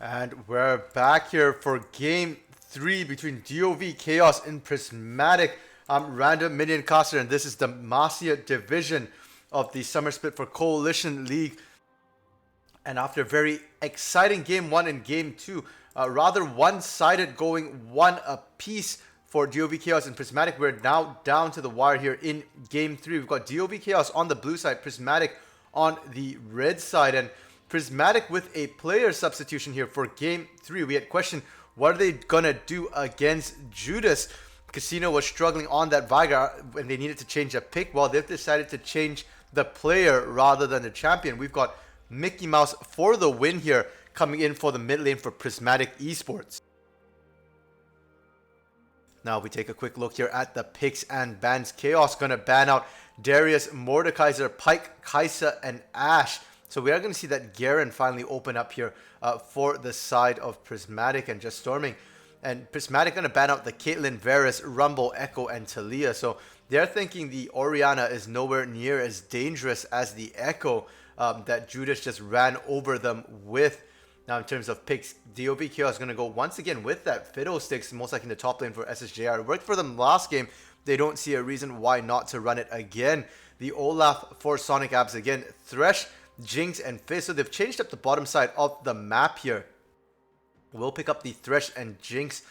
And we're back here for game 3 between DoV Chaos and Prismatic. I'm Random Minion Caster, and this is the Demacia division of the Summer Split for Coalition League. And after a very exciting game 1 and game 2, rather one-sided, going one apiece for DoV Chaos and Prismatic, we're now down to the wire here in game 3. We've got DoV Chaos on the blue side, Prismatic on the red side, and Prismatic with a player substitution here for game 3. We had questioned what are they gonna do against Judas. Casino was struggling on that Vigar and they needed to change a pick. Well, they've decided to change the player rather than the champion. We've got Mickey Mouse for the win here, coming in for the mid lane for Prismatic Esports. Now we take a quick look here at the picks and bans. Chaos gonna ban out Darius, Mordekaiser, Pyke, Kaisa, and Ashe. So we are going to see that Garen finally open up here for the side of Prismatic and just storming. And Prismatic going to ban out the Caitlyn, Varus, Rumble, Echo, and Talia. So they're thinking the Orianna is nowhere near as dangerous as the Echo that Judas just ran over them with. Now in terms of picks, DoV Chaos is going to go once again with that Fiddlesticks, most likely in the top lane for SSJR. It worked for them last game. They don't see a reason why not to run it again. The Olaf for Sonic Abs again. Thresh, Jinx, and Fizz. So they've changed up the bottom side of the map here. We'll pick up the Thresh and Jinx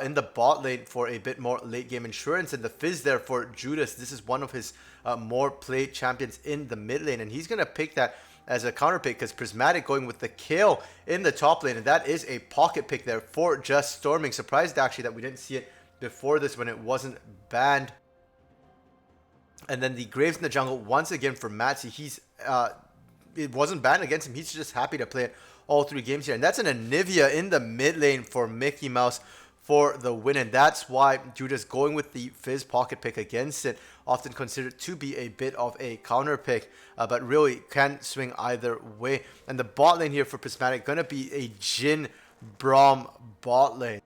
in the bot lane for a bit more late game insurance, and the Fizz there for Judas. This is one of his more played champions in the mid lane, and he's going to pick that as a counter pick because Prismatic going with the Kale in the top lane, and that is a pocket pick there for just storming. Surprised actually that we didn't see it before this when it wasn't banned. And then the Graves in the jungle once again for Matzy. He's it wasn't banned against him. He's just happy to play it all 3 games here. And that's an Anivia in the mid lane for Mickey Mouse for the win. And that's why Judas going with the Fizz pocket pick against it, often considered to be a bit of a counter pick, but really can swing either way. And the bot lane here for Prismatic going to be a Jhin Braum bot lane.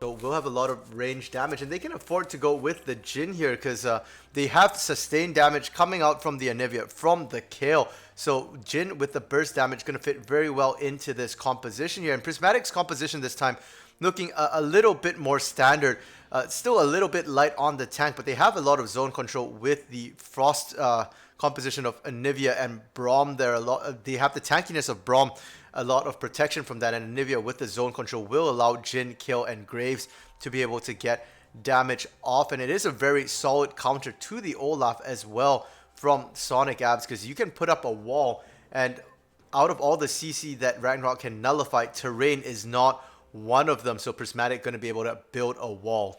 So we'll have a lot of range damage, and they can afford to go with the Jhin here because they have sustained damage coming out from the Anivia, from the Kale. So Jhin with the burst damage going to fit very well into this composition here. And Prismatic's composition this time looking a little bit more standard. Still a little bit light on the tank, but they have a lot of zone control with the Frost composition of Anivia and Braum there. They have the tankiness of Braum, a lot of protection from that, and Anivia with the zone control will allow Jhin, Kill, and Graves to be able to get damage off. And it is a very solid counter to the Olaf as well from Sonic Abs, because you can put up a wall, and out of all the CC that Ragnarok can nullify, terrain is not one of them. So Prismatic going to be able to build a wall.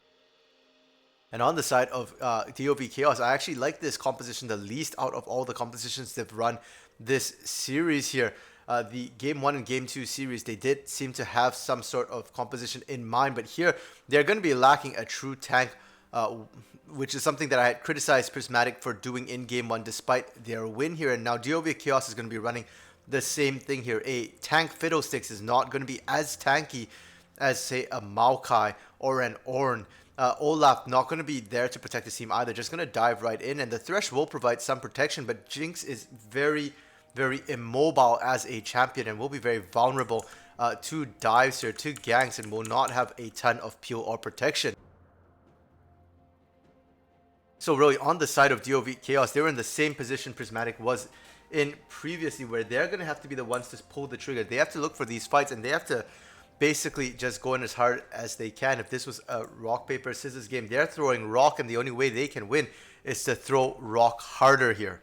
And on the side of DoV Chaos, I actually like this composition the least out of all the compositions they've run this series here. The Game 1 and Game 2 series, they did seem to have some sort of composition in mind, but here they're going to be lacking a true tank, which is something that I had criticized Prismatic for doing in Game 1 despite their win here. And now DoV Chaos is going to be running the same thing here. A tank Fiddlesticks is not going to be as tanky as, say, a Maokai or an Ornn. Olaf not going to be there to protect the team either, just going to dive right in, and the Thresh will provide some protection, but Jinx is very immobile as a champion and will be very vulnerable to dives here, to ganks, and will not have a ton of peel or protection. So really on the side of DoV Chaos, they were in the same position Prismatic was in previously, where they're going to have to be the ones to pull the trigger. They have to look for these fights, and they have to basically just go in as hard as they can. If this was a rock, paper, scissors game, they're throwing rock, and the only way they can win is to throw rock harder here.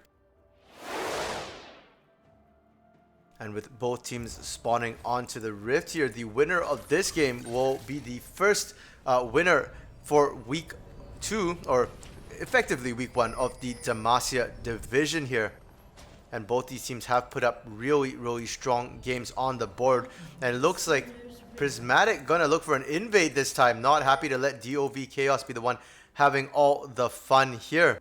And with both teams spawning onto the rift here, the winner of this game will be the first winner for week 2, or effectively week 1 of the Demacia division here. And both these teams have put up really strong games on the board, and it looks like Prismatic gonna look for an invade this time, not happy to let DoV Chaos be the one having all the fun here.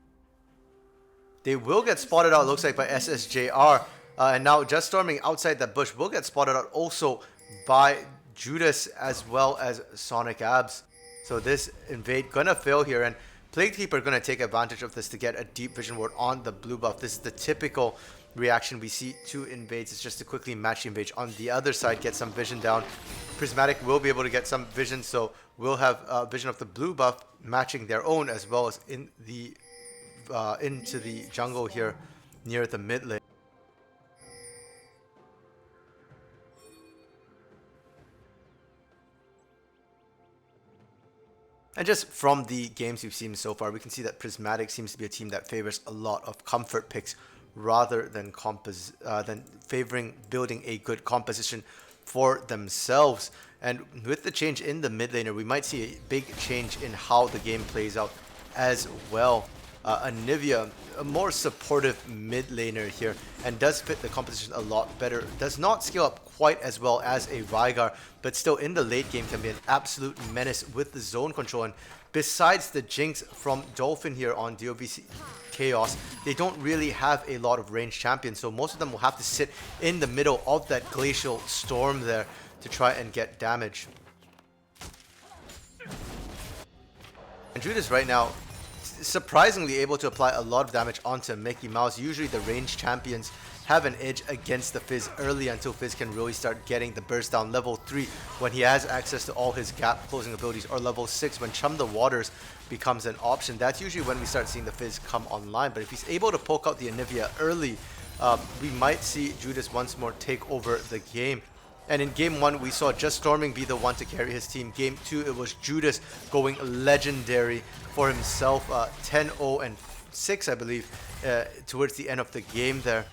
They will get spotted out, looks like, by SSJR. And now just storming outside that bush will get spotted out also by Judas as well as Sonic Abs. So this invade gonna fail here, and Plague Keeper gonna take advantage of this to get a deep vision ward on the blue buff. This is the typical reaction. We see 2 invades. It's just to quickly match the invade. On the other side, get some vision down. Prismatic will be able to get some vision, so we'll have vision of the blue buff matching their own, as well as in the into the jungle here near the mid lane. And just from the games we've seen so far, we can see that Prismatic seems to be a team that favors a lot of comfort picks rather than favoring building a good composition for themselves. And with the change in the mid laner, we might see a big change in how the game plays out as well. Anivia, a more supportive mid laner here, and does fit the composition a lot better. Does not scale up quite as well as a Veigar, but still in the late game can be an absolute menace with the zone control. And besides the Jinx from Dolphin here on DoVC Chaos, they don't really have a lot of ranged champions, so most of them will have to sit in the middle of that glacial storm there to try and get damage. And Judas right now surprisingly able to apply a lot of damage onto Mickey Mouse. Usually the ranged champions have an edge against the Fizz early until Fizz can really start getting the burst down. Level 3 when he has access to all his gap closing abilities, or level 6 when Chum the Waters becomes an option. That's usually when we start seeing the Fizz come online. But if he's able to poke out the Anivia early, we might see Judas once more take over the game. And in game 1, we saw Just Storming be the one to carry his team. Game 2, it was Judas going legendary for himself, 10-0 and 6, I believe, towards the end of the game there.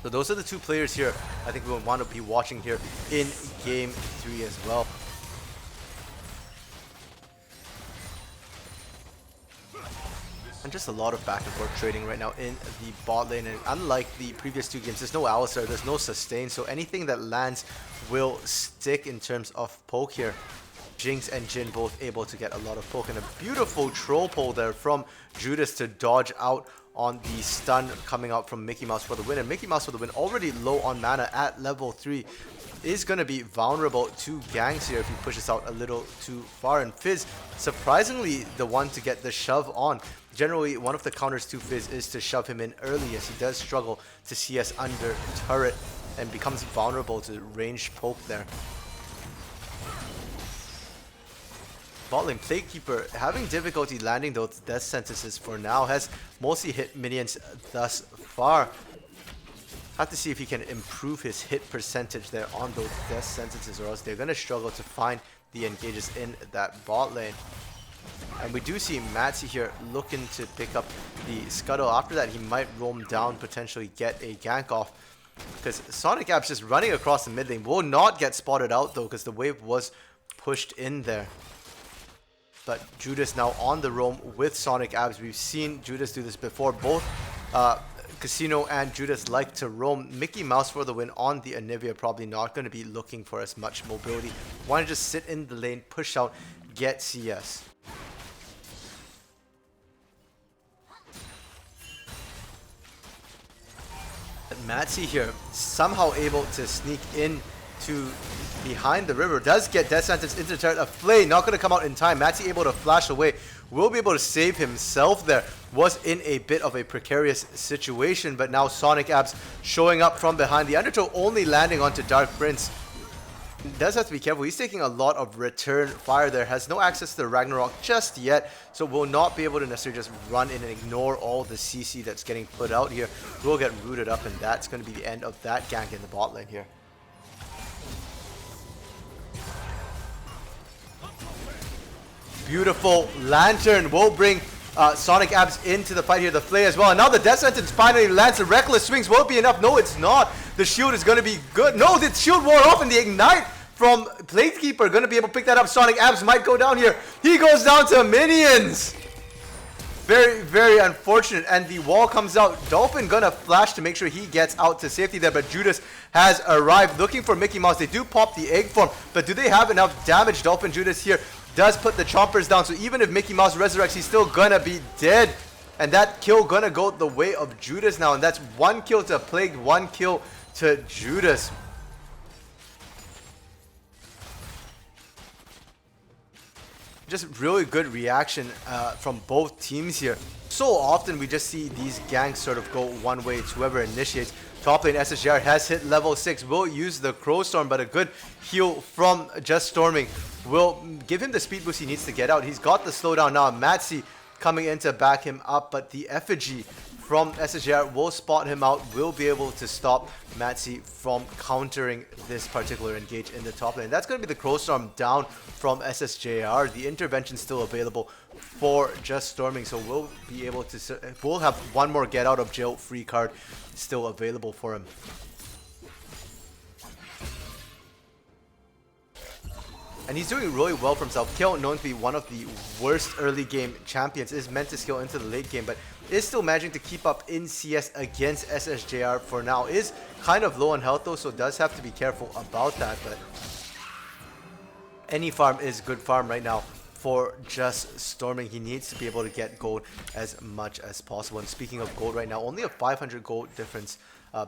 So those are the 2 players here I think we will want to be watching here in game 3 as well. And just a lot of back and forth trading right now in the bot lane. And unlike the previous 2 games, there's no Alistar, there's no sustain. So anything that lands will stick in terms of poke here. Jinx and Jhin both able to get a lot of poke. And a beautiful troll pull there from Judas to dodge out on the stun coming out from Mickey Mouse for the win. And Mickey Mouse for the win, already low on mana at level 3. Is going to be vulnerable to ganks here if he pushes out a little too far. And Fizz, surprisingly, the one to get the shove on. Generally, one of the counters to Fizz is to shove him in early, as he does struggle to CS under turret and becomes vulnerable to ranged poke there. Bot lane, Plaguekeeper having difficulty landing those death sentences for now, has mostly hit minions thus far. Have to see if he can improve his hit percentage there on those death sentences, or else they're going to struggle to find the engages in that bot lane. And we do see Matzy here looking to pick up the scuttle. After that, he might roam down, potentially get a gank off, because Sonic Abs just running across the mid lane. Will not get spotted out though, because the wave was pushed in there. But Judas now on the roam with Sonic Abs. We've seen Judas do this before. Both Casino and Judas like to roam. Mickey Mouse for the win on the Anivia, probably not going to be looking for as much mobility. Want to just sit in the lane, push out, get CS. Matzy here somehow able to sneak in to behind the river. Does get death sentence into the turret. A Flay not going to come out in time. Matzy able to flash away. Will be able to save himself there. Was in a bit of a precarious situation, but now Sonic Abs showing up from behind. The Undertow only landing onto Dark Prince. Does have to be careful. He's taking a lot of return fire there. Has no access to the Ragnarok just yet, so will not be able to necessarily just run in and ignore all the CC that's getting put out here. Will get rooted up, and that's going to be the end of that gank in the bot lane here. Beautiful Lantern will bring Sonic Abs into the fight here. The Flay as well. And now the death sentence finally lands. The reckless swings won't be enough. No, it's not. The shield is going to be good. No, the shield wore off, and the ignite from Plaguekeeper going to be able to pick that up. Sonic Abs might go down here. He goes down to minions. Very, very unfortunate. And the wall comes out. Dolphin gonna flash to make sure he gets out to safety there. But Judas has arrived looking for Mickey Mouse. They do pop the egg form, but do they have enough damage? Dolphin Judas here does put the chompers down. So even if Mickey Mouse resurrects, he's still gonna be dead. And that kill gonna go the way of Judas now. And that's 1 kill to Plague, 1 kill to Judas. Just really good reaction from both teams here. so often we just see these ganks sort of go one way. It's whoever initiates. Top lane SSJR has hit level 6, will use the Crow Storm, but a good heal from Just Storming will give him the speed boost he needs to get out. He's got the slowdown now. Matsi coming in to back him up, but the effigy from SSJR will spot him out, will be able to stop Matsi from countering this particular engage in the top lane. That's going to be the Crow Storm down from SSJR. The intervention still available for Just Storming, so we'll be able to, we'll have one more get out of jail free card still available for him. And he's doing really well for himself. Kale, known to be one of the worst early game champions, is meant to scale into the late game, but is still managing to keep up in CS against SSJR for now. Is kind of low on health though, so does have to be careful about that, but any farm is good farm right now for Just Storming. He needs to be able to get gold as much as possible. And speaking of gold right now, only a 500 gold difference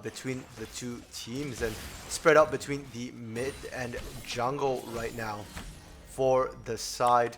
between the two teams, and spread out between the mid and jungle right now for the side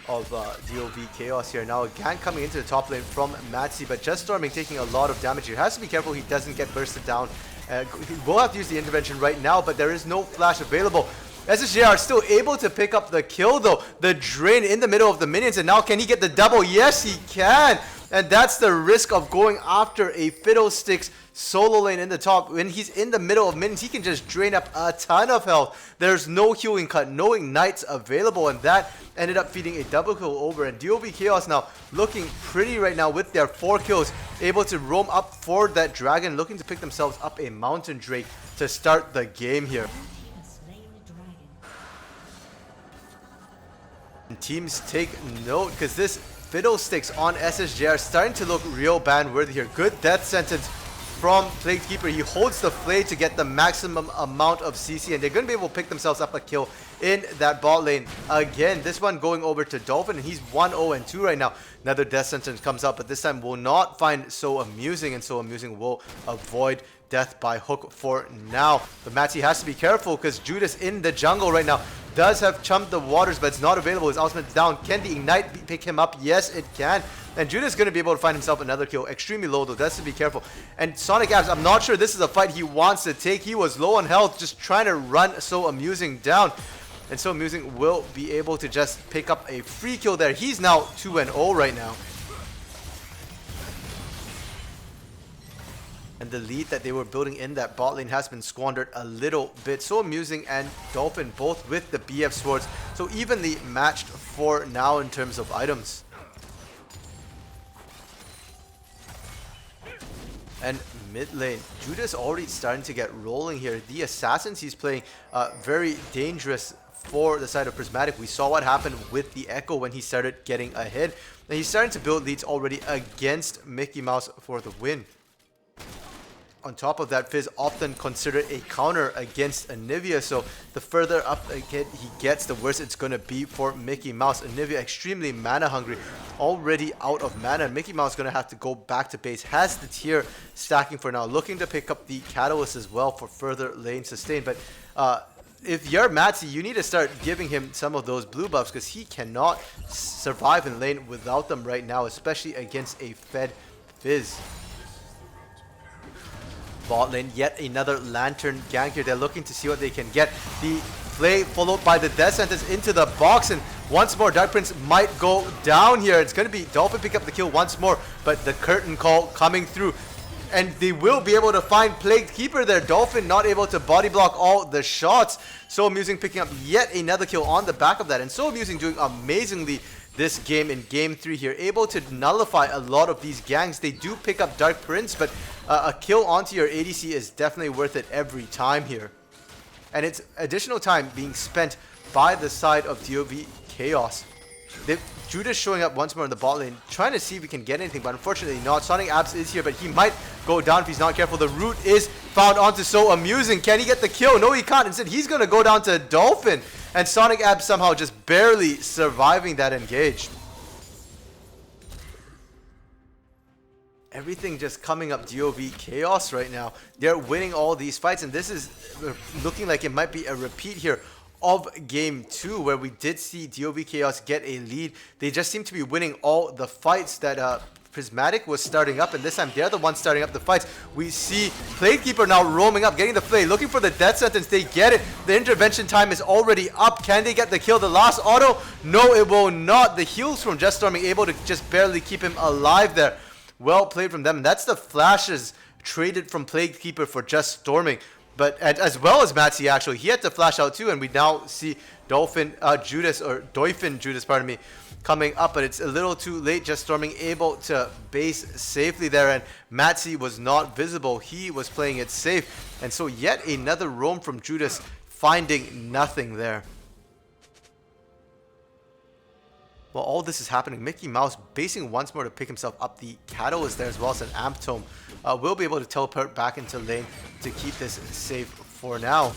of DoV Chaos here. Now a gank coming into the top lane from Matsi, but Just Storming taking a lot of damage here. Has to be careful he doesn't get bursted down. He will have to use the intervention right now, but there is no flash available. SSJ are still able to pick up the kill though. The drain in the middle of the minions, and now can he get the double? Yes, he can. And that's the risk of going after a Fiddlesticks solo lane in the top. When he's in the middle of minions, he can just drain up a ton of health. There's no healing cut, no ignites available, and that ended up feeding a double kill over. And DoV Chaos now looking pretty right now with their 4 kills, able to roam up for that dragon, looking to pick themselves up a Mountain Drake to start the game here. And teams take note, because this Fiddlesticks on SSJ are starting to look real ban worthy here. Good death sentence from Plague Keeper. He holds the Flay to get the maximum amount of CC, and they're going to be able to pick themselves up a kill in that bot lane. Again, this one going over to Dolphin, and he's 1-0-2 right now. Another death sentence comes up, but this time will not find So Amusing, and So Amusing will avoid death by hook for now. But Matsi has to be careful, because Judas in the jungle right now does have chumped the waters, but it's not available. His ultimate's down. Can the Ignite pick him up? Yes, it can. And Judas is going to be able to find himself another kill. Extremely low though, has to be careful. And Sonic Abs, I'm not sure this is a fight he wants to take. He was low on health, just trying to run So Amusing down. And So Amusing will be able to just pick up a free kill there. He's now 2-0 right now. And the lead that they were building in that bot lane has been squandered a little bit. So Amusing and Dolphin both with the BF swords, so evenly matched for now in terms of items. And mid lane, Judas already starting to get rolling here. The assassins he's playing very dangerous for the side of Prismatic. We saw what happened with the Echo when he started getting ahead. And he's starting to build leads already against Mickey Mouse for the win. On top of that, Fizz often considered a counter against Anivia, so the further up he gets, the worse it's going to be for Mickey Mouse. Anivia extremely mana hungry, already out of mana. Mickey Mouse is going to have to go back to base. Has the tier stacking for now, looking to pick up the Catalyst as well for further lane sustain. But if you're Matsi, you need to start giving him some of those blue buffs, because he cannot survive in lane without them right now, especially against a fed Fizz. Bot lane, yet another Lantern gank here. They're looking to see what they can get. The Flay followed by the death sentence into the box, and once more Dark Prince might go down here. It's going to be Dolphin pick up the kill once more, but the curtain call coming through, and they will be able to find Plague Keeper there. Dolphin not able to body block all the shots. So Amusing picking up yet another kill on the back of that, and So Amusing doing amazingly this game in game 3 here, able to nullify a lot of these gangs. They do pick up Dark Prince, but a kill onto your ADC is definitely worth it every time here. And it's additional time being spent by the side of DoV Chaos. Judas showing up once more in the bot lane, trying to see if he can get anything, but unfortunately not. Sonic Abs is here, but he might go down if he's not careful. The root is found onto So Amusing. Can he get the kill? No, he can't. Instead, he's going to go down to Dolphin. And Sonic Abs somehow just barely surviving that engage. Everything just coming up DoV Chaos right now. They're winning all these fights, and this is looking like it might be a repeat here of game 2, where we did see DoV Chaos get a lead. They just seem to be winning all the fights that Prismatic was starting up, and this time they're the ones starting up the fights. We see Plaguekeeper now roaming up, getting the play, looking for the death sentence. They get it. The intervention time is already up. Can they get the kill? The last auto? No, it will not. The heals from Just Storming able to just barely keep him alive there. Well played from them. That's the flashes traded from Plaguekeeper for Just Storming. But as well as Matsi, actually, he had to flash out too, and we now see Doifin Judas, pardon me, coming up, but it's a little too late. Just Storming able to base safely there, and Matsi was not visible. He was playing it safe, and so yet another roam from Judas, finding nothing there. While all this is happening, Mickey Mouse basing once more to pick himself up. The Cattle is there as well as an Amp Tome. Will be able to teleport back into lane to keep this safe for now.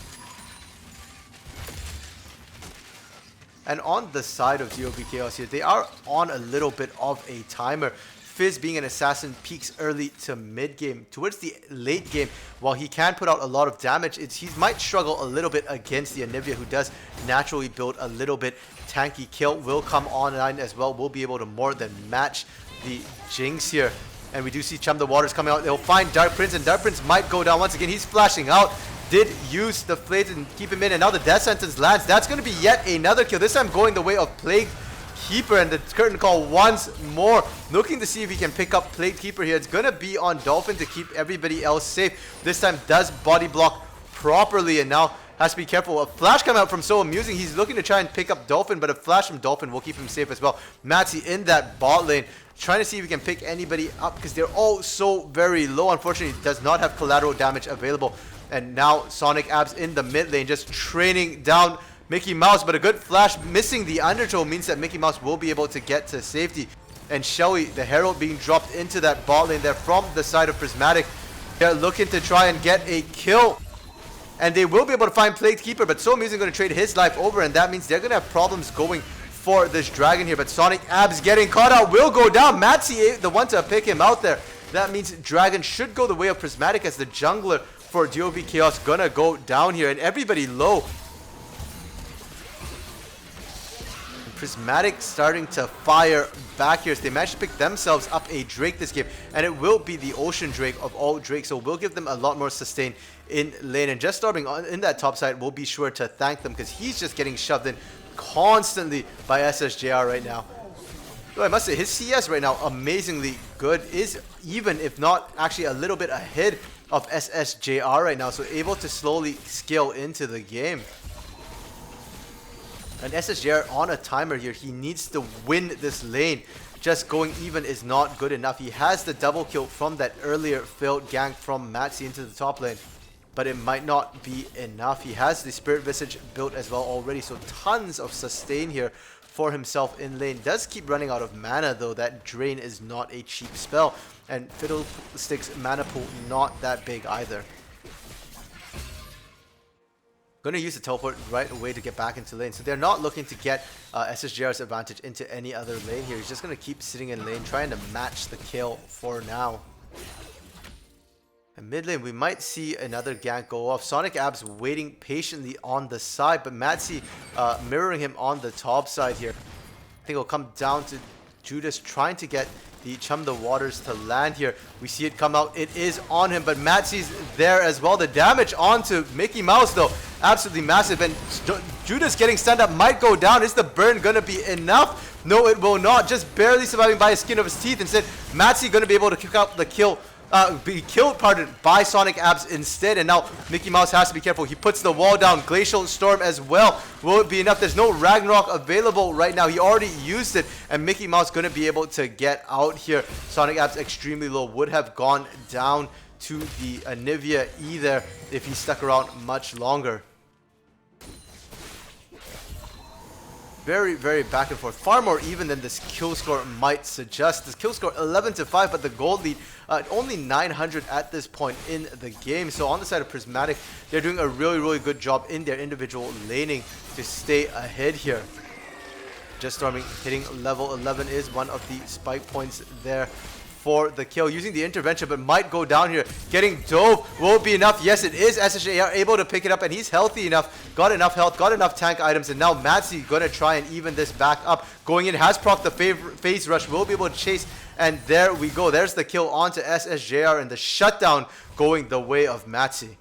And on the side of DoV Chaos here, they are on a little bit of a timer. Fizz, being an assassin, peaks early to mid game. Towards the late game, while he can put out a lot of damage, he might struggle a little bit against the Anivia, who does naturally build a little bit tanky. Kill will come online as well. Will be able to more than match the Jinx here. And we do see Chum the Waters coming out. They'll find Dark Prince, and Dark Prince might go down once again. He's flashing out. Did use the Flames and keep him in, and now the death sentence lands. That's going to be yet another kill. This time going the way of Plaguekeeper, and the curtain call once more. Looking to see if he can pick up Plaguekeeper here. It's going to be on Dolphin to keep everybody else safe. This time does body block properly, and now has to be careful. A flash coming out from So Amusing. He's looking to try and pick up Dolphin, but a flash from Dolphin will keep him safe as well. Matsi in that bot lane, trying to see if he can pick anybody up because they're all so very low. Unfortunately, does not have collateral damage available. And now Sonic Abs in the mid lane, just training down Mickey Mouse. But a good flash missing the Undertow means that Mickey Mouse will be able to get to safety. And Shelly, the Herald, being dropped into that bot lane there from the side of Prismatic. They're looking to try and get a kill. And they will be able to find Plaguekeeper, but So Amusing going to trade his life over, and that means they're going to have problems going for this dragon here. But Sonic Abs getting caught out, will go down. Matsi, the one to pick him out there. That means Dragon should go the way of Prismatic, as the jungler for DoV Chaos gonna go down here, and everybody low. And Prismatic starting to fire back here, so they managed to pick themselves up a Drake this game, and it will be the Ocean Drake of all Drakes, so we'll give them a lot more sustain in lane. And Just Storming in that top side will be sure to thank them, because he's just getting shoved in constantly by SSJR right now. So I must say, his CS right now amazingly good, is even if not actually a little bit ahead of SSJR right now, so able to slowly scale into the game. And SSJR on a timer here. He needs to win this lane. Just going even is not good enough. He has the double kill from that earlier failed gank from Matsi into the top lane, but it might not be enough. He has the Spirit Visage built as well already, so tons of sustain here for himself in lane. Does keep running out of mana though. That Drain is not a cheap spell, and Fiddlestick's mana pool not that big either. Going to use the teleport right away to get back into lane, so they're not looking to get SSJR's advantage into any other lane here. He's just going to keep sitting in lane, trying to match the kill for now. And mid lane, we might see another gank go off. Sonic Abs waiting patiently on the side, but Matsi mirroring him on the top side here. I think it'll come down to Judas trying to get the Chum the Waters to land here. We see it come out. It is on him, but Matsi's there as well. The damage onto Mickey Mouse though, absolutely massive. And Judas getting stunned up might go down. Is the burn going to be enough? No, it will not. Just barely surviving by the skin of his teeth. Instead, Matsi going to be able to kick out the kill. Be killed, by Sonic Abs instead, and now Mickey Mouse has to be careful. He puts the wall down. Glacial Storm as well. Will it be enough? There's no Ragnarok available right now. He already used it, and Mickey Mouse going to be able to get out here. Sonic Abs extremely low. Would have gone down to the Anivia either if he stuck around much longer. Very, very back and forth. Far more even than this kill score might suggest. This kill score 11-5, but the gold lead only 900 at this point in the game. So on the side of Prismatic, they're doing a really, really good job in their individual laning to stay ahead here. Just Storming hitting level 11 is one of the spike points there for the kill, using the intervention, but might go down here. Getting dove won't be enough. Yes, it is. SSJR able to pick it up, and he's healthy enough, got enough health, got enough tank items, and now Matsi gonna try and even this back up. Going in, has proc the phase rush, will be able to chase, and there we go. There's the kill onto SSJR, and the shutdown going the way of Matsi.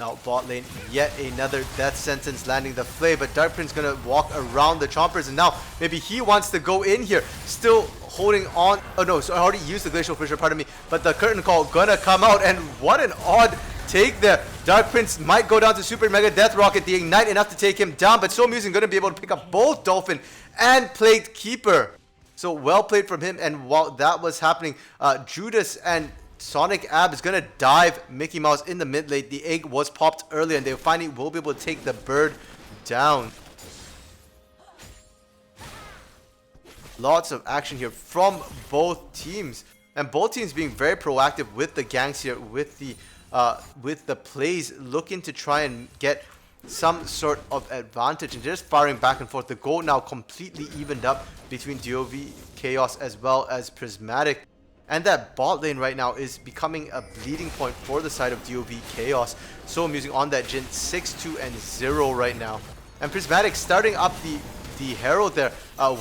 Now bot lane, yet another death sentence landing the Flay, but Dark Prince gonna walk around the Chompers, and now maybe he wants to go in here, still holding on. Oh no, so I already used the Glacial Fissure, pardon me, but the Curtain Call gonna come out, and what an odd take there. Dark Prince might go down to Super Mega Death Rocket, the Ignite enough to take him down, but So Amusing gonna be able to pick up both Dolphin and Plague Keeper. So well played from him, and while that was happening, Judas and Sonic Ab is going to dive Mickey Mouse in the mid lane. The egg was popped earlier, and they finally will be able to take the bird down. Lots of action here from both teams, and both teams being very proactive with the ganks here, with the plays, looking to try and get some sort of advantage and just firing back and forth. The goal now completely evened up between DoV Chaos as well as Prismatic. And that bot lane right now is becoming a bleeding point for the side of DoV Chaos. So Amusing on that Jhin, 6-2-0 right now. And Prismatic starting up the Herald there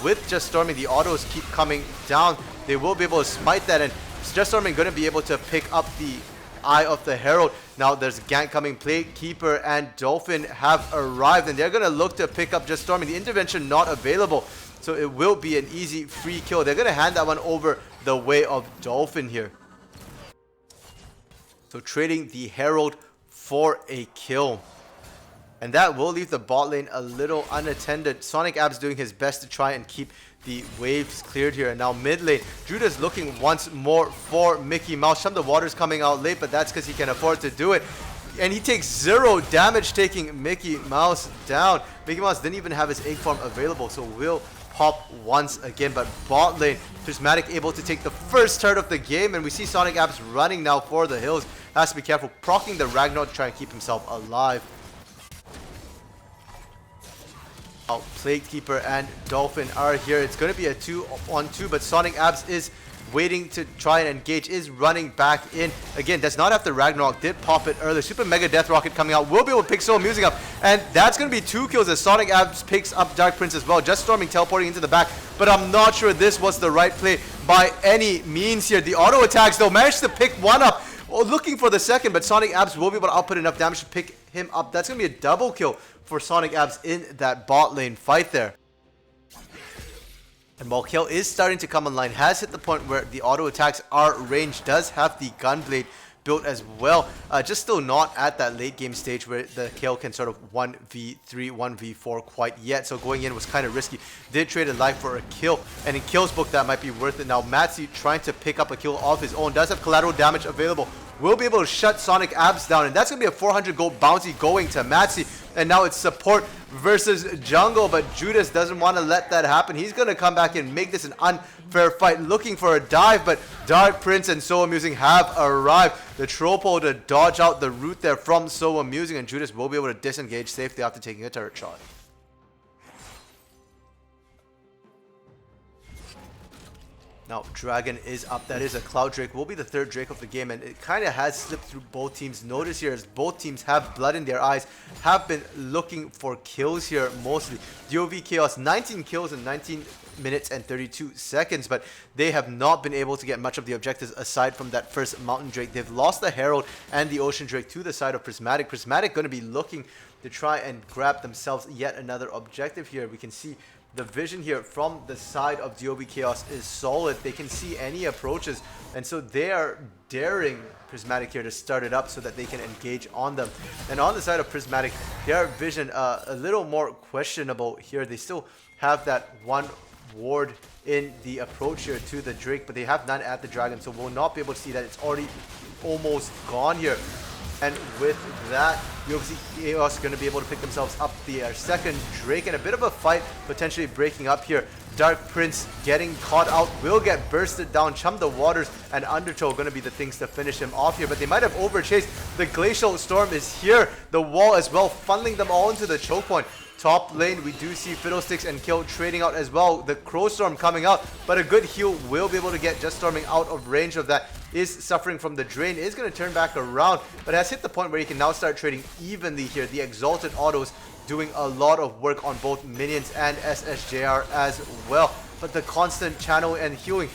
with Just Storming. The autos keep coming down. They will be able to smite that, and Just Storming going to be able to pick up the Eye of the Herald. Now there's gank coming. Plague Keeper and Dolphin have arrived, and they're going to look to pick up Just Storming. The intervention not available, so it will be an easy free kill. They're going to hand that one over the way of Dolphin here. So trading the Herald for a kill. And that will leave the bot lane a little unattended. Sonic Ab's doing his best to try and keep the waves cleared here. And now mid lane, Judas looking once more for Mickey Mouse. Some of the water's coming out late, but that's because he can afford to do it. And he takes 0 damage, taking Mickey Mouse down. Mickey Mouse didn't even have his egg form available, so will pop once again. But bot lane, Prismatic able to take the first turret of the game, and we see Sonic Abs running now for the hills. Has to be careful, proccing the Ragnarok to try and keep himself alive. Plague Keeper and Dolphin are here. It's going to be a 2-on-2, but Sonic Abs is waiting to try and engage, is running back in. Again, does not have the Ragnarok, did pop it earlier. Super Mega Death Rocket coming out, will be able to pick So Amusing up, and that's going to be 2 kills as Sonic Abs picks up Dark Prince as well. Just Storming teleporting into the back, but I'm not sure this was the right play by any means here. The auto attacks though managed to pick one up, looking for the second, but Sonic Abs will be able to output enough damage to pick him up. That's going to be a double kill for Sonic Abs in that bot lane fight there. And while Kale is starting to come online, has hit the point where the auto attacks are ranged, does have the Gunblade built as well. Just still not at that late game stage where the Kale can sort of 1v3, 1v4 quite yet. So going in was kind of risky. Did trade a life for a kill, and in Kale's book that might be worth it. Now Matsi trying to pick up a kill of his own, does have collateral damage available. Will be able to shut Sonic Abs down, and that's going to be a 400 gold bounty going to Matsi. And now it's support versus jungle, but Judas doesn't want to let that happen. He's going to come back and make this an unfair fight, looking for a dive, but Dark Prince and So Amusing have arrived. The Tropo to dodge out the route there from So Amusing, and Judas will be able to disengage safely after taking a turret shot. Now, Dragon is up. That is a Cloud Drake. Will be the 3rd Drake of the game, and it kind of has slipped through both teams' notice here as both teams have blood in their eyes, have been looking for kills here mostly. DoV Chaos, 19 kills in 19 minutes and 32 seconds, but they have not been able to get much of the objectives aside from that first Mountain Drake. They've lost the Herald and the Ocean Drake to the side of Prismatic. Prismatic going to be looking to try and grab themselves yet another objective here. We can see the vision here from the side of DoV Chaos is solid. They can see any approaches, and so they are daring Prismatic here to start it up so that they can engage on them. And on the side of Prismatic, their vision a little more questionable here. They still have that one ward in the approach here to the Drake, but they have none at the Dragon, so we'll not be able to see that. It's already almost gone here. And with that, DoVC Chaos are going to be able to pick themselves up the second Drake, and a bit of a fight potentially breaking up here. Dark Prince getting caught out, will get bursted down. Chum the Waters and Undertow going to be the things to finish him off here, but they might have overchased. The Glacial Storm is here, the wall as well, funneling them all into the choke point. Top lane, we do see Fiddlesticks and Kill trading out as well. The Crow Storm coming out, but a good heal will be able to get Just Storming out of range of that. Is suffering from the drain, is going to turn back around, but has hit the point where he can now start trading evenly here. The Exalted Autos doing a lot of work on both minions and SSJR as well. But the constant channel and healing,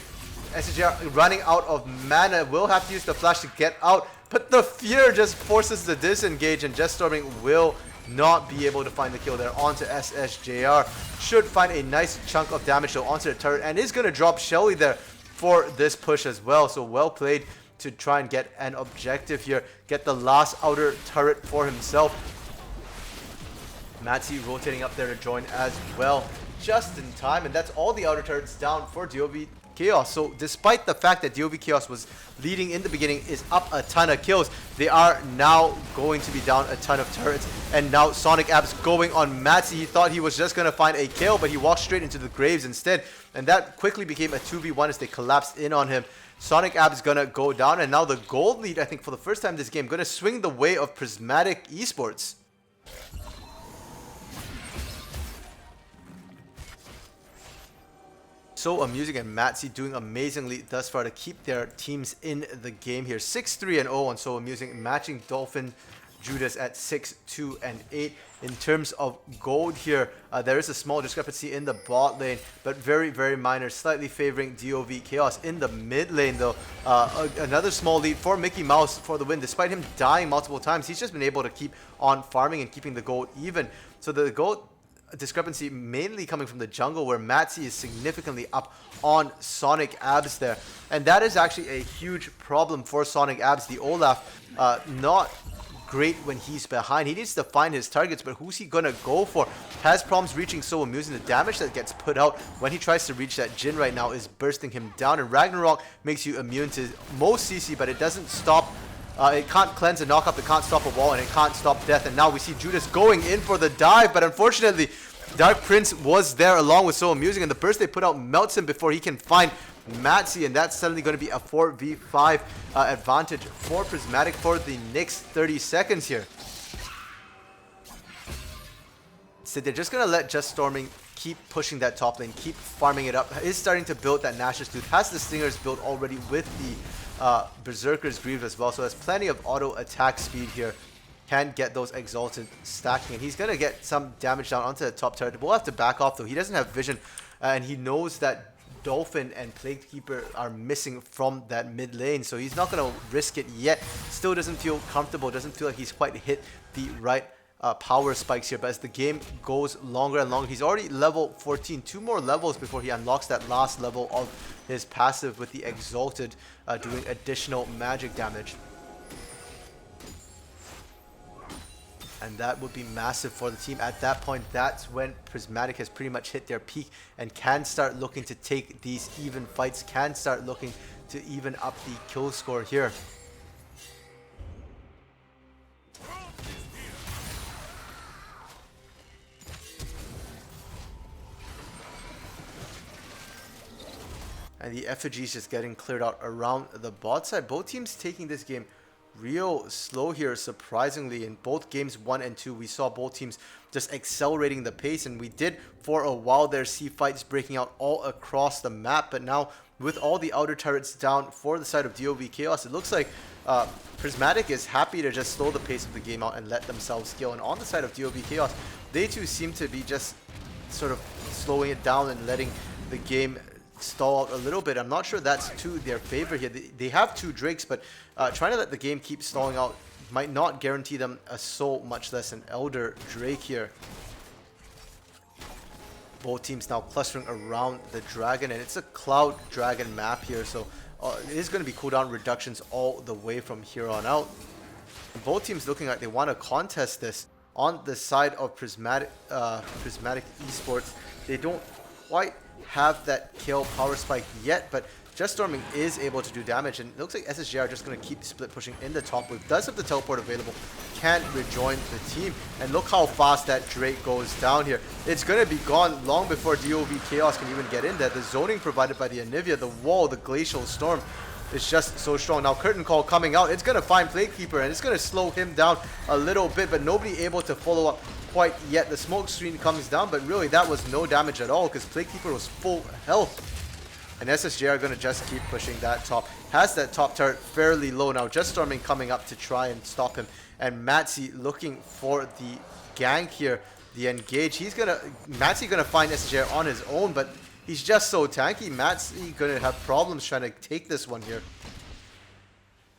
SSJR running out of mana, will have to use the flash to get out, but the fear just forces the disengage, and Just Storming will not be able to find the kill there onto SSJR. Should find a nice chunk of damage though onto the turret, and is going to drop Shelly there for this push as well. So well played to try and get an objective here, get the last outer turret for himself. Matsi rotating up there to join as well, just in time, and that's all the outer turrets down for DoV Chaos. So despite the fact that DoV Chaos was leading in the beginning, is up a ton of kills, they are now going to be down a ton of turrets. And now Sonic Abs going on Matsi. He thought he was just going to find a kill, but he walked straight into the graves instead, and that quickly became a 2v1 as they collapsed in on him. Sonic Abs gonna go down, and now the gold lead, I think for the first time this game, gonna swing the way of Prismatic Esports. So Amusing and Matsi doing amazingly thus far to keep their teams in the game here. 6-3-0 on So Amusing, matching Dolphin Judas at 6-2-8. In terms of gold here, there is a small discrepancy in the bot lane, but very, very minor, slightly favoring DoV Chaos. In the mid lane though, another small lead for Mickey Mouse for the win. Despite him dying multiple times, he's just been able to keep on farming and keeping the gold even. So the gold discrepancy mainly coming from the jungle, where Matsi is significantly up on Sonic Abs there, and that is actually a huge problem for Sonic Abs. The Olaf not great when he's behind. He needs to find his targets, but who's he gonna go for? Has problems reaching So Amusing. The damage that gets put out when he tries to reach that Jhin right now is bursting him down, and Ragnarok makes you immune to most CC, but it doesn't stop. It can't cleanse a knockup, it can't stop a wall, and it can't stop death. And now we see Judas going in for the dive, but unfortunately Dark Prince was there along with So Amusing, and the burst they put out melts him before he can find Matsi, and that's suddenly going to be a 4v5 advantage for Prismatic for the next 30 seconds here. So they're just going to let Just Storming keep pushing that top lane, keep farming it up. Is starting to build that Nashor's Tooth, has the Stingers built already with the Berserker's Greaves as well, so has plenty of auto attack speed here. Can get those Exalted stacking, and he's going to get some damage down onto the top turret. We'll have to back off though. He doesn't have vision, and he knows that Dolphin and Plague Keeper are missing from that mid lane, so he's not going to risk it yet. Still doesn't feel comfortable, doesn't feel like he's quite hit the right power spikes here. But as the game goes longer and longer, he's already level 14, 2 more levels before he unlocks that last level of his passive with the Exalted doing additional magic damage. And that would be massive for the team. At that point, that's when Prismatic has pretty much hit their peak and can start looking to take these even fights, can start looking to even up the kill score here. And the effigies just getting cleared out around the bot side. Both teams taking this game real slow here, surprisingly. In both games 1 and 2, we saw both teams just accelerating the pace, and we did for a while there see fights breaking out all across the map. But now with all the outer turrets down for the side of DoV Chaos, it looks like Prismatic is happy to just slow the pace of the game out and let themselves kill. And on the side of DoV Chaos, they too seem to be just sort of slowing it down and letting the game stall out a little bit. I'm not sure that's to their favor here. They have 2 Drakes, but trying to let the game keep stalling out might not guarantee them a soul, much less an Elder Drake here. Both teams now clustering around the dragon, and it's a Cloud Dragon map here, so it is going to be cooldown reductions all the way from here on out. Both teams looking like they want to contest this. On the side of Prismatic Esports, they don't quite have that kill power spike yet, but Just Storming is able to do damage, and it looks like SSJ are just going to keep split pushing in the top wave. Does have the teleport available, can rejoin the team, and look how fast that Drake goes down here. It's going to be gone long before DoV Chaos can even get in there. The zoning provided by the Anivia, the wall, the Glacial Storm is just so strong. Now Curtain Call coming out, it's going to find Plague Keeper, and it's going to slow him down a little bit, but nobody able to follow up quite yet. The smoke screen comes down, but really that was no damage at all because Plague Keeper was full health. And SSJ are going to just keep pushing that top. Has that top turret fairly low now. Just Storming coming up to try and stop him. And Matzi looking for the gank here. The engage. Matzi going to find SSJ on his own, but he's just so tanky. Matzi going to have problems trying to take this one here.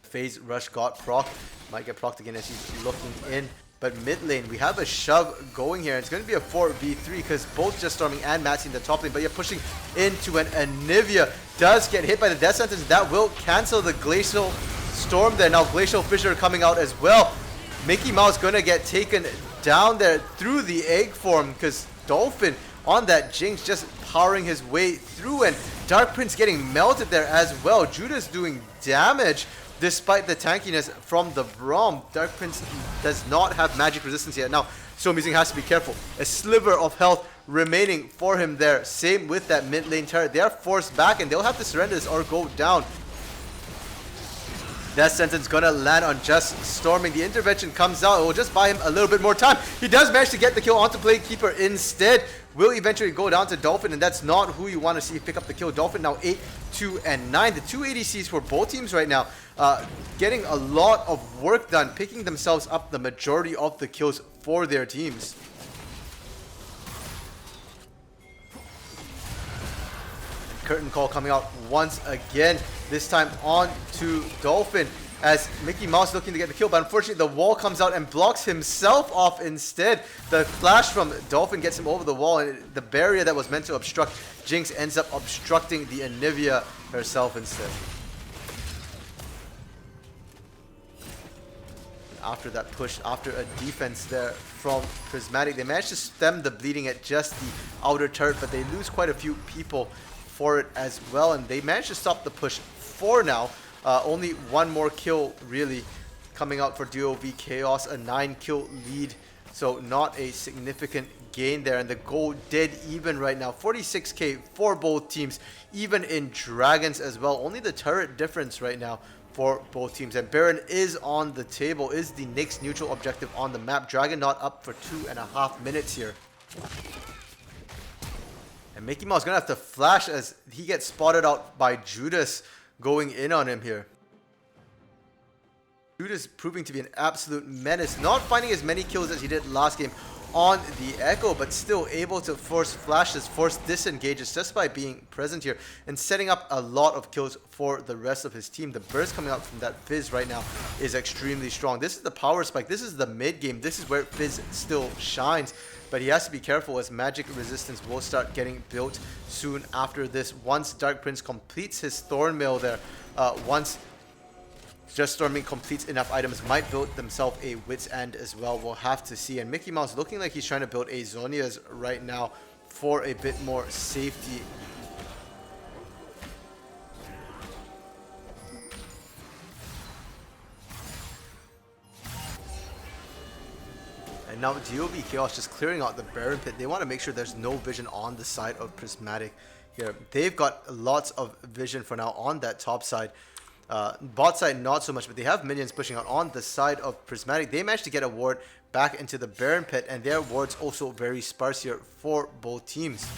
Phase Rush got proc. Might get procced again as he's looking in. But mid lane, we have a shove going here. It's going to be a 4v3 because both Just Storming and Matzi in the top lane. But you're pushing into an Anivia. Does get hit by the death sentence. That will cancel the Glacial Storm there. Now Glacial Fissure coming out as well. Mickey Mouse going to get taken down there through the egg form because Dolphin on that Jinx just powering his way through. And Dark Prince getting melted there as well. Judas doing damage. Despite the tankiness from the Braum, Dark Prince does not have magic resistance yet. Now, Stormizing has to be careful. A sliver of health remaining for him there. Same with that mid lane turret. They are forced back and they'll have to surrender this or go down. Death sentence gonna land on Just Storming. The intervention comes out. It will just buy him a little bit more time. He does manage to get the kill onto Plague Keeper instead. Will eventually go down to Dolphin, and that's not who you want to see pick up the kill. Dolphin now 8, 2, and 9. The two ADCs for both teams right now getting a lot of work done, picking themselves up the majority of the kills for their teams. Curtain call coming out once again, this time on to Dolphin as Mickey Mouse looking to get the kill, but unfortunately the wall comes out and blocks himself off instead. The flash from Dolphin gets him over the wall, and the barrier that was meant to obstruct Jinx ends up obstructing the Anivia herself instead. After that push, after a defense there from Prismatic, they managed to stem the bleeding at just the outer turret, but they lose quite a few people for it as well, and they managed to stop the push for now. Only one more kill really coming out for DoV Chaos, a 9-kill lead, so not a significant gain there, and the goal dead even right now. 46k for both teams, even in Dragons as well. Only the turret difference right now for both teams, and Baron is on the table, is the next neutral objective on the map. Dragon not up for 2.5 minutes here. And Mickey Mouse gonna have to flash as he gets spotted out by Judas going in on him here. Judas proving to be an absolute menace, not finding as many kills as he did last game on the Echo, but still able to force flashes, force disengages just by being present here and setting up a lot of kills for the rest of his team. The burst coming out from that Fizz right now is extremely strong. This is the power spike. This is the mid game. This is where Fizz still shines. But he has to be careful as magic resistance will start getting built soon after this. Once Dark Prince completes his Thornmail there, once Just Storming completes enough items, might build themselves a Wit's End as well. We'll have to see. And Mickey Mouse looking like he's trying to build a Zhonya's right now for a bit more safety. And now DoV Chaos just clearing out the Baron Pit. They want to make sure there's no vision on the side of Prismatic here. They've got lots of vision for now on that top side. Bot side not so much, but they have minions pushing out on the side of Prismatic. They managed to get a ward back into the Baron Pit, and their wards also very sparse here for both teams.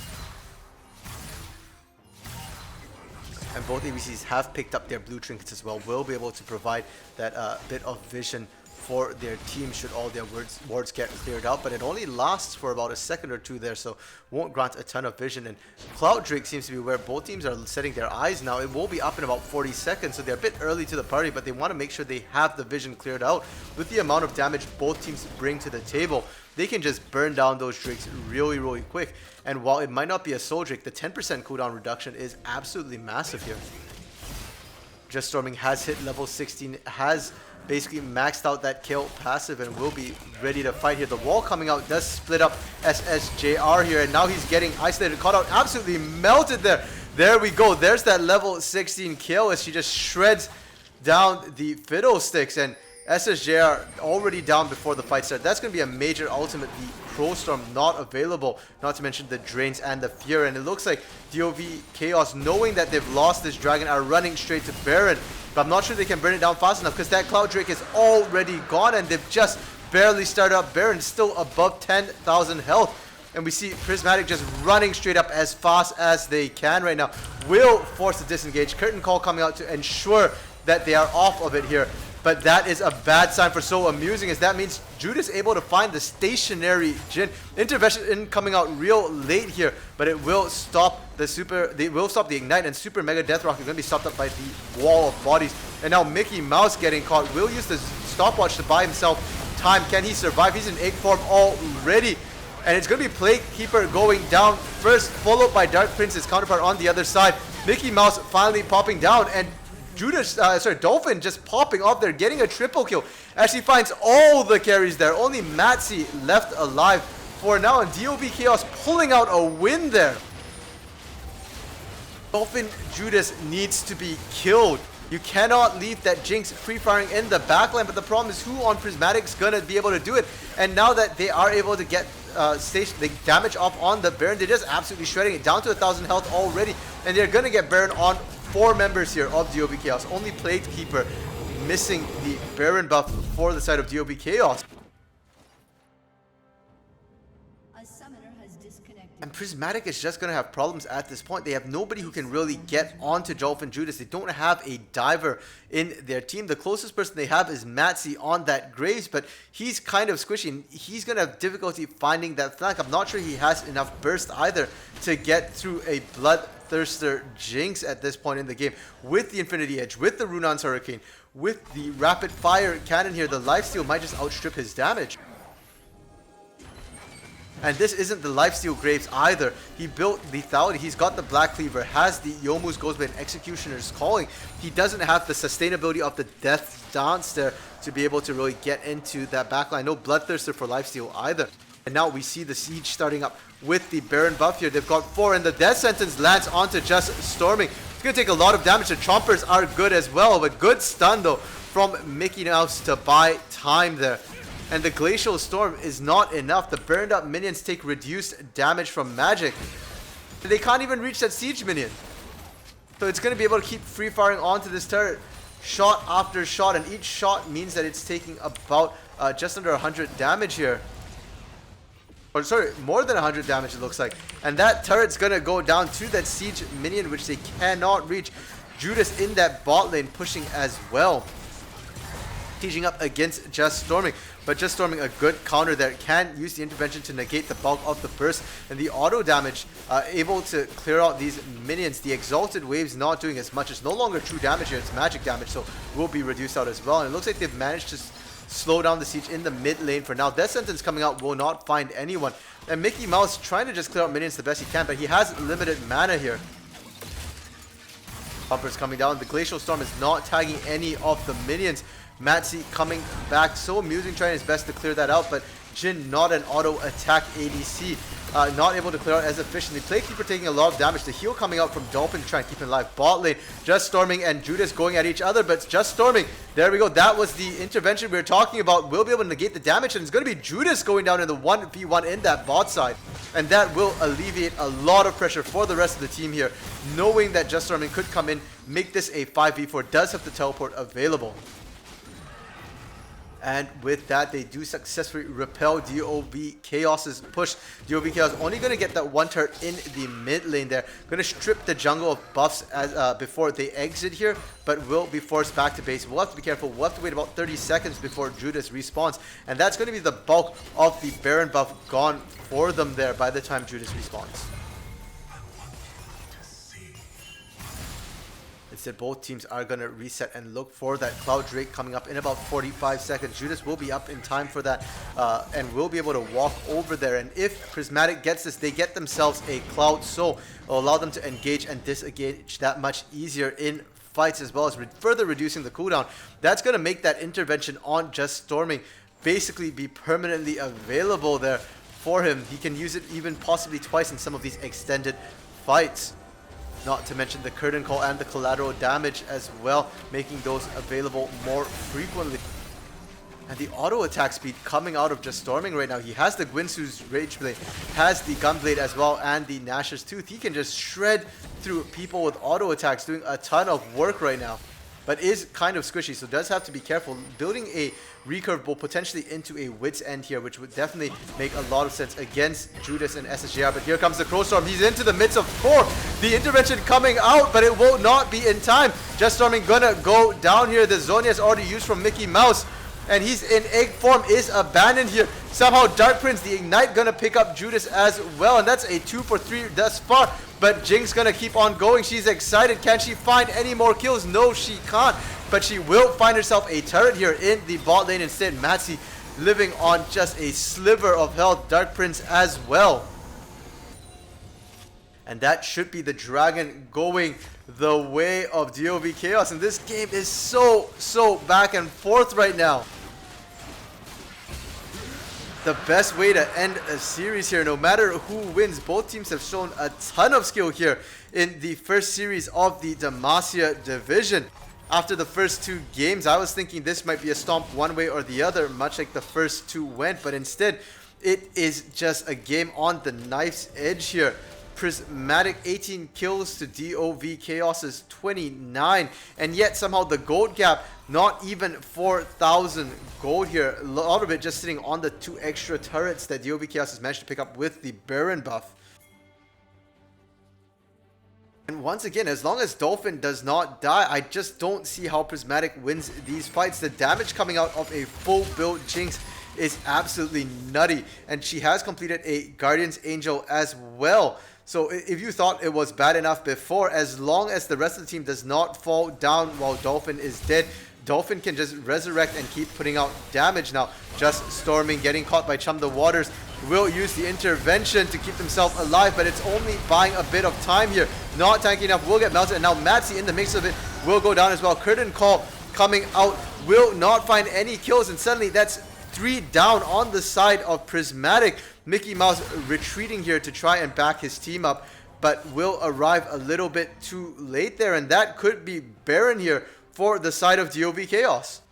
And both ABCs have picked up their blue trinkets as well. Will be able to provide that bit of vision for their team should all their wards get cleared out, but it only lasts for about a second or two there, so won't grant a ton of vision. And Cloud Drake seems to be where both teams are setting their eyes now. It will be up in about 40 seconds, so they're a bit early to the party, but they want to make sure they have the vision cleared out. With the amount of damage both teams bring to the table, they can just burn down those Drakes really quick. And while it might not be a Soul Drake, the 10% cooldown reduction is absolutely massive here. Just Storming has hit level 16, has basically maxed out that kill passive, and will be ready to fight here. The wall coming out does split up SSJR here, and now he's getting isolated, caught out, absolutely melted there. There we go. There's that level 16 kill as she just shreds down the Fiddlesticks, and SSJR already down before the fight started. That's going to be a major ultimate. The Crow Storm not available, not to mention the Drains and the Fear, and it looks like DoV Chaos, knowing that they've lost this dragon, are running straight to Baron. But I'm not sure they can burn it down fast enough because that Cloud Drake is already gone, and they've just barely started up. Baron still above 10,000 health. And we see Prismatic just running straight up as fast as they can right now. Will force the disengage. Curtain call coming out to ensure that they are off of it here. But that is a bad sign for So Amusing, as that means Judas able to find the stationary Jhin. Intervention coming out real late here, but it will stop the ignite, and Super Mega Death Rock is going to be stopped up by the wall of bodies. And now Mickey Mouse getting caught. Will use the stopwatch to buy himself time. Can he survive? He's in egg form already. And it's going to be Plague Keeper going down first, followed by Dark Prince's counterpart on the other side. Mickey Mouse finally popping down, and Dolphin just popping off there, getting a triple kill as he finds all the carries there. Only Matsi left alive for now, and DoV Chaos pulling out a win there. Dolphin Judas needs to be killed. You cannot leave that Jinx free-firing in the backline, but the problem is who on Prismatic's gonna be able to do it. And now that they are able to get the damage off on the Baron, they're just absolutely shredding it down to 1,000 health already, and they're gonna get Baron on 4 members here of DoV Chaos. Only Plague Keeper missing the Baron buff for the side of DoV Chaos. And Prismatic is just going to have problems at this point. They have nobody who can really get onto Dolphin Judas. They don't have a diver in their team. The closest person they have is Matsi on that Graves, but he's kind of squishy, and he's going to have difficulty finding that flank. I'm not sure he has enough burst either to get through a Bloodthirster Jinx at this point in the game. With the Infinity Edge, with the Runon's Hurricane, with the Rapid Fire Cannon here, the lifesteal might just outstrip his damage. And this isn't the lifesteal Graves either. He built lethality. He's got the Black Cleaver, has the Yomu's Ghostblade and Executioner's Calling. He doesn't have the sustainability of the Death Dance there to be able to really get into that backline. No Bloodthirster for lifesteal either. And now we see the siege starting up with the Baron buff here. They've got 4, and the Death Sentence lands onto Just Storming. It's going to take a lot of damage. The Chompers are good as well, but good stun though from Mickey Mouse to buy time there. And the Glacial Storm is not enough. The burned up minions take reduced damage from magic. They can't even reach that siege minion. So it's going to be able to keep free firing onto this turret shot after shot, and each shot means that it's taking about just under 100 damage here. Or sorry, more than 100 damage it looks like. And that turret's going to go down to that siege minion, which they cannot reach. Judas in that bot lane pushing as well. Teaching up against Just Storming, but Just Storming a good counter there, can use the intervention to negate the bulk of the burst, and the auto damage able to clear out these minions. The Exalted Waves not doing as much. It's no longer true damage here, it's magic damage, so will be reduced out as well. And it looks like they've managed to slow down the siege in the mid lane for now. Death Sentence coming out will not find anyone, and Mickey Mouse trying to just clear out minions the best he can, but he has limited mana here. Bumpers coming down. The Glacial Storm is not tagging any of the minions. Matsi coming back. So Amusing trying his best to clear that out, but Jhin not an auto attack ADC. Not able to clear out as efficiently. Plague Keeper taking a lot of damage. The heal coming out from Dolphin to try and keep him alive. Bot lane, Just Storming and Judas going at each other, but Just Storming, there we go. That was the intervention we were talking about. Will be able to negate the damage, and it's going to be Judas going down in the 1v1 in that bot side. And that will alleviate a lot of pressure for the rest of the team here, knowing that Just Storming could come in, make this a 5v4, does have the teleport available. And with that, they do successfully repel DoV Chaos's push. DoV Chaos only going to get that one turret in the mid lane there. Going to strip the jungle of buffs as before they exit here, but will be forced back to base. We'll have to be careful. We'll have to wait about 30 seconds before Judas respawns. And that's going to be the bulk of the Baron buff gone for them there by the time Judas respawns. Instead, both teams are going to reset and look for that Cloud Drake coming up in about 45 seconds. Judas will be up in time for that and will be able to walk over there. And if Prismatic gets this, they get themselves a Cloud Soul. It will allow them to engage and disengage that much easier in fights, as well as further reducing the cooldown. That's going to make that intervention on Just Storming basically be permanently available there for him. He can use it even possibly twice in some of these extended fights. Not to mention the curtain call and the collateral damage as well, making those available more frequently. And the auto attack speed coming out of Just Storming right now. He has the Gwinsu's Rage Blade, has the Gunblade as well, and the Nashor's Tooth. He can just shred through people with auto attacks, doing a ton of work right now. but is kind of squishy, so does have to be careful. Building a recurve bow potentially into a wit's end here, which would definitely make a lot of sense against Judas and SSJR. But here comes the Crow Storm. He's into the midst of 4. The intervention coming out, but it will not be in time. Just Storming gonna go down here. The Zonia is already used from Mickey Mouse, and he's in egg form, is abandoned here. Somehow Dark Prince, the Ignite, gonna pick up Judas as well, and that's a 2 for 3 thus far. But Jinx gonna keep on going. She's excited. Can she find any more kills? No, she can't. But she will find herself a turret here in the bot lane instead. Matsi living on just a sliver of health. Dark Prince as well. And that should be the dragon going the way of DoV Chaos. And this game is so back and forth right now. The best way to end a series here, no matter who wins. Both teams have shown a ton of skill here in the first series of the Demacia division. After the first 2 games, I was thinking this might be a stomp one way or the other, much like the first 2 went, but instead it is just a game on the knife's edge here. Prismatic 18 kills to DoV Chaos's 29, and yet somehow the gold gap, not even 4,000 gold here. A lot of it just sitting on the 2 extra turrets that DoV Chaos has managed to pick up with the Baron buff. And once again, as long as Dolphin does not die, I just don't see how Prismatic wins these fights. The damage coming out of a full build Jinx is absolutely nutty, and she has completed a Guardian's Angel as well. So if you thought it was bad enough before, as long as the rest of the team does not fall down while Dolphin is dead, Dolphin can just resurrect and keep putting out damage now. Just Storming, getting caught by Chum the Waters, will use the intervention to keep himself alive, but it's only buying a bit of time here. Not tanky enough, will get melted, and now Matsi in the mix of it will go down as well. Curtain Call coming out, will not find any kills, and suddenly that's 3 down on the side of Prismatic. Mickey Mouse retreating here to try and back his team up, but will arrive a little bit too late there, and that could be Baron here for the side of DoV Chaos.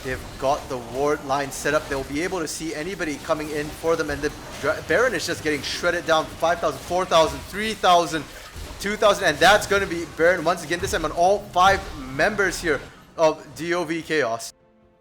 They've got the ward line set up. They'll be able to see anybody coming in for them, and the Baron is just getting shredded down. 5,000, 4,000, 3,000, 2,000, and that's going to be Baron once again, this time on all 5 members here of DoV Chaos.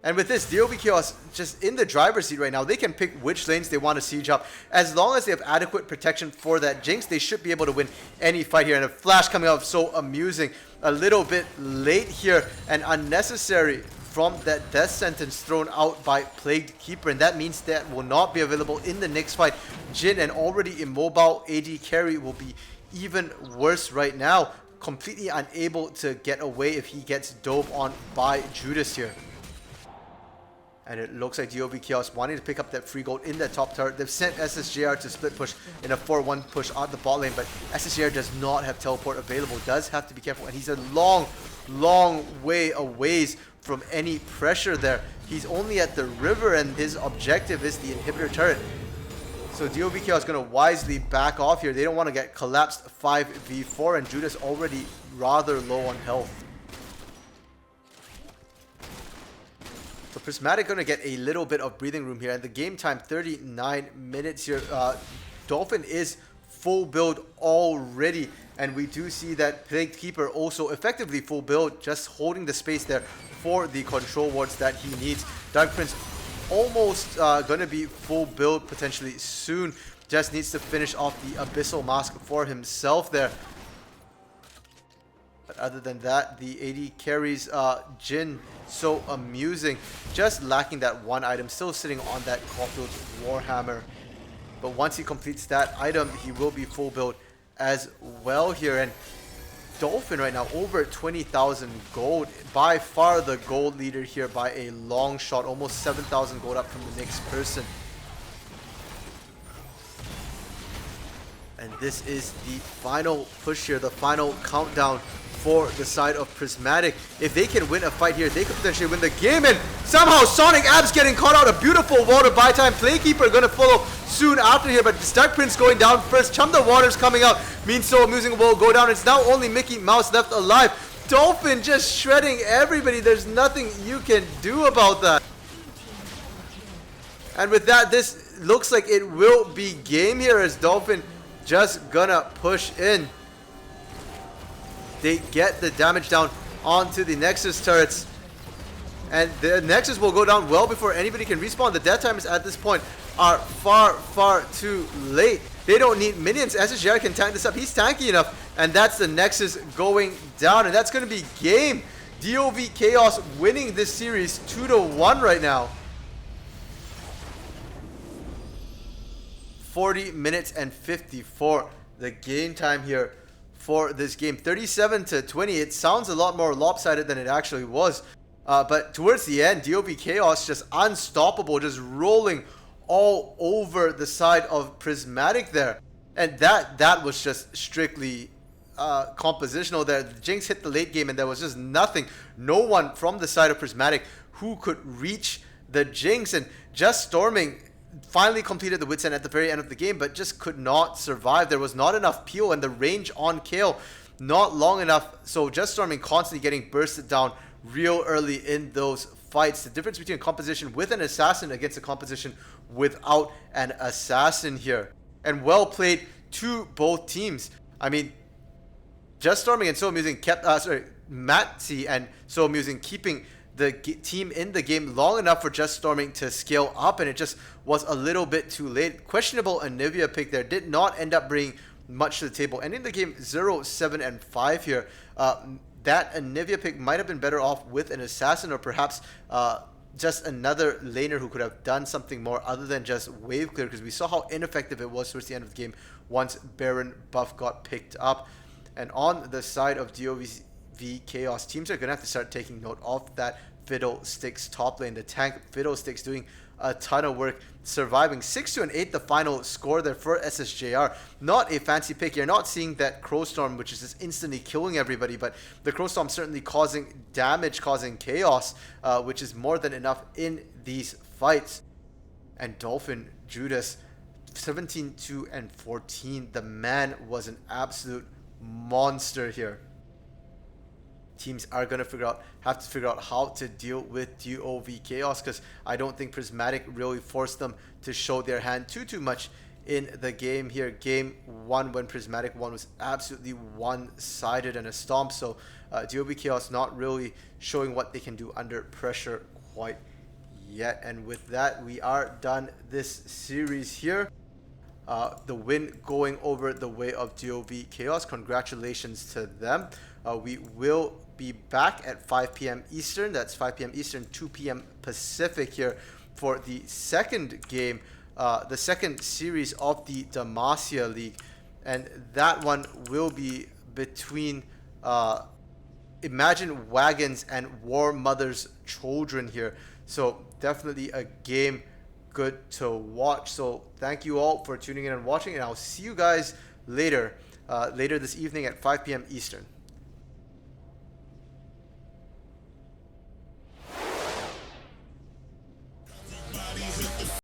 And with this, DoV Chaos just in the driver's seat right now. They can pick which lanes they want to siege up. As long as they have adequate protection for that Jinx, they should be able to win any fight here. And a flash coming out, so amusing. A little bit late here and unnecessary from that death sentence thrown out by Plagued Keeper. And that means that will not be available in the next fight. Jhin, an already immobile AD carry, will be even worse right now. Completely unable to get away if he gets dove on by Judas here. And it looks like DoV Chaos wanting to pick up that free gold in that top turret. They've sent SSJR to split push in a 4-1 push on the bot lane, but SSJR does not have teleport available. Does have to be careful, and he's a long way away from any pressure there. He's only at the river, and his objective is the inhibitor turret. So DoV Chaos is going to wisely back off here. They don't want to get collapsed 5v4, and Judas already rather low on health. So Prismatic going to get a little bit of breathing room here. And the game time, 39 minutes here. Dolphin is full build already. And we do see that Plagued Keeper also effectively full build, just holding the space there for the control wards that he needs. Dark Prince almost going to be full build potentially soon. Just needs to finish off the Abyssal Mask for himself there. But other than that, the AD carries Jhin, so amusing. Just lacking that one item, still sitting on that Caulfield Warhammer. But once he completes that item, he will be full build as well here. And Dolphin right now over 20,000 gold, by far the gold leader here by a long shot, almost 7,000 gold up from the next person. And this is the final push here, the final countdown for the side of Prismatic. If they can win a fight here, they could potentially win the game. And somehow Sonic Abs getting caught out. A beautiful wall to buy time. Playkeeper going to follow soon after here, but Dark Prince going down first. Chum the Waters coming out. Means So Amusing will go down. It's now only Mickey Mouse left alive. Dolphin just shredding everybody. There's nothing you can do about that. And with that, this looks like it will be game here as Dolphin just gonna push in. They get the damage down onto the Nexus turrets. And the Nexus will go down well before anybody can respawn. The death timers at this point are far, far too late. They don't need minions. SSJR can tank this up. He's tanky enough. And that's the Nexus going down. And that's going to be game. DoV Chaos winning this series 2-1 right now. 40 minutes and 54 the game time here for this game. 37-20. It sounds a lot more lopsided than it actually was. But towards the end, DoV Chaos just unstoppable, just rolling all over the side of Prismatic there. And that was just strictly compositional there. The Jinx hit the late game and there was just nothing. No one from the side of Prismatic who could reach the Jinx. And Just Storming finally completed the Wit's End at the very end of the game, but just could not survive. There was not enough peel and the range on Kale not long enough. So Just Storming constantly getting bursted down real early in those fights. The difference between a composition with an assassin against a composition without an assassin here. And well played to both teams. I mean, Just Storming and So Amusing kept, Matsi and So Amusing keeping the team in the game long enough for Just Storming to scale up, and it just was a little bit too late. Questionable Anivia pick there, did not end up bringing much to the table. Ending the game 0-7-5 here. That Anivia pick might have been better off with an assassin, or perhaps just another laner who could have done something more other than just wave clear, because we saw how ineffective it was towards the end of the game once Baron buff got picked up. And on the side of DoV Chaos, teams are going to have to start taking note of that Fiddlesticks top lane. The tank Fiddlesticks doing a ton of work, surviving 6-8 the final score there for SSJR. Not a fancy pick. You're not seeing that Crowstorm, which is just instantly killing everybody, but the Crowstorm certainly causing damage, causing chaos, which is more than enough in these fights. And Dolphin Judas 17-2-14. The man was an absolute monster here. Teams are going to have to figure out how to deal with DoV Chaos, because I don't think Prismatic really forced them to show their hand too much in the game here. Game 1, when Prismatic won, was absolutely one-sided and a stomp. So DoV Chaos not really showing what they can do under pressure quite yet. And with that, we are done this series here. The win going over the way of DoV Chaos. Congratulations to them. We will be back at 5 p.m. Eastern. That's 5 p.m. Eastern, 2 p.m. Pacific here for the second game, the second series of the Demacia League. And that one will be between Imagine Wagons and War Mother's Children here. So definitely a game good to watch. So thank you all for tuning in and watching, and I'll see you guys later this evening at 5 p.m. Eastern.